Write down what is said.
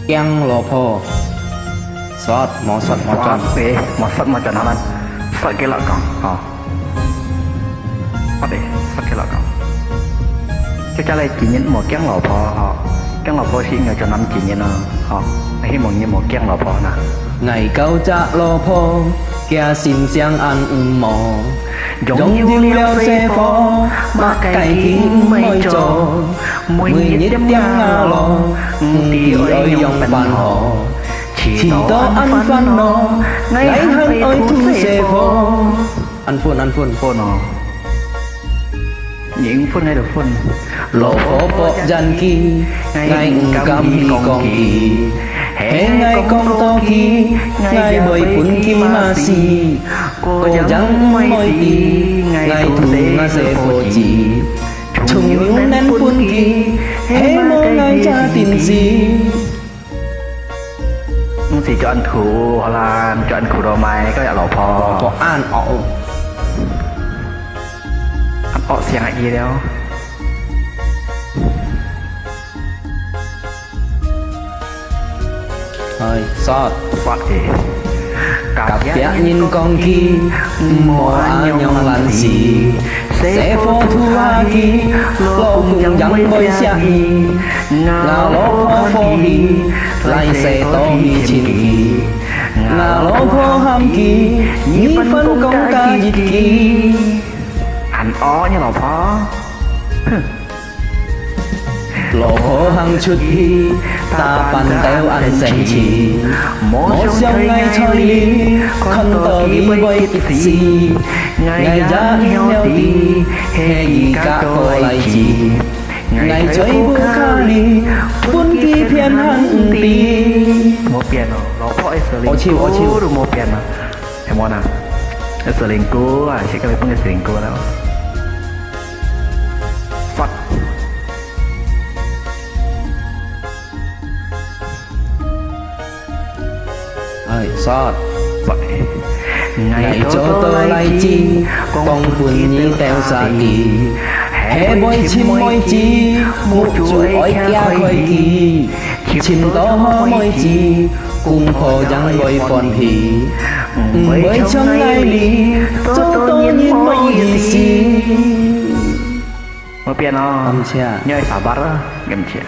Keng lopo sót mò tròn về một sọt một tròn nó lên sọt cái lọ còng sọt đi sọt cái lọ còng chắc chắn là chỉ những một keng lọ phò xin người cho năm chỉ những nó hy vọng như một keng lọ phò nè ngày câu cha lopo kia xin xiang ăn mò giống như leo xe phò mà cày kín mây trò mùi nhiệt tiếng ngà lò tì ơi dòng bàn họ chỉ to ăn phan nó ngày hăng ơi thu xe phò ăn phun nó những phun hay được phun lộ phó bộ gian kỳ ngày cầm đi con kỳ hé ngày con to kỳ ngày bởi phun kim ma si cô chẳng môi kỳ ngày thu xe phô chỉ trùng yếu nên phun kỳ hé mơ ngày cha tin gì thì cho anh khủ hoặc là cho anh khủ đồ mày có dạ lộ phò có ăn ổ xem lại gì đâu hơi sót thì cặp vẽ nhìn con kia mùa nhong làm gì sẽ phô thu hoa kia lô cùng dặn bơi xa hi ngà lô phô hi lại xe to hi chín kỳ ngà lô phô ham kỳ như phân công ca dịch kỳ anh như lò phó lộ phô hăng chút hi ta bàn teo ăn xanh chỉ mỗi sông ngày chơi lý khăn tờ ghi quay tích gì ngày giá heo đi hè gì cả cô lại chỉ ngày chơi vô ca đi buôn kỳ phiền hăng tí một piano lò phó ô chiêu được một piano em muốn à sờ lên cú à chỉ có phải phân sờ lên cú đâu phát ơi sót vậy ngày cho tôi lại chi bông buồn như teo xa kỳ hé bôi chim môi chi một chuỗi oi kia khơi kỳ chim to ho môi chi cùng phò răng bôi phòn hỉ với trong lai lý cho tôi nhìn mây gì xì một piano âm chia nhơi xả bát đó gầm chia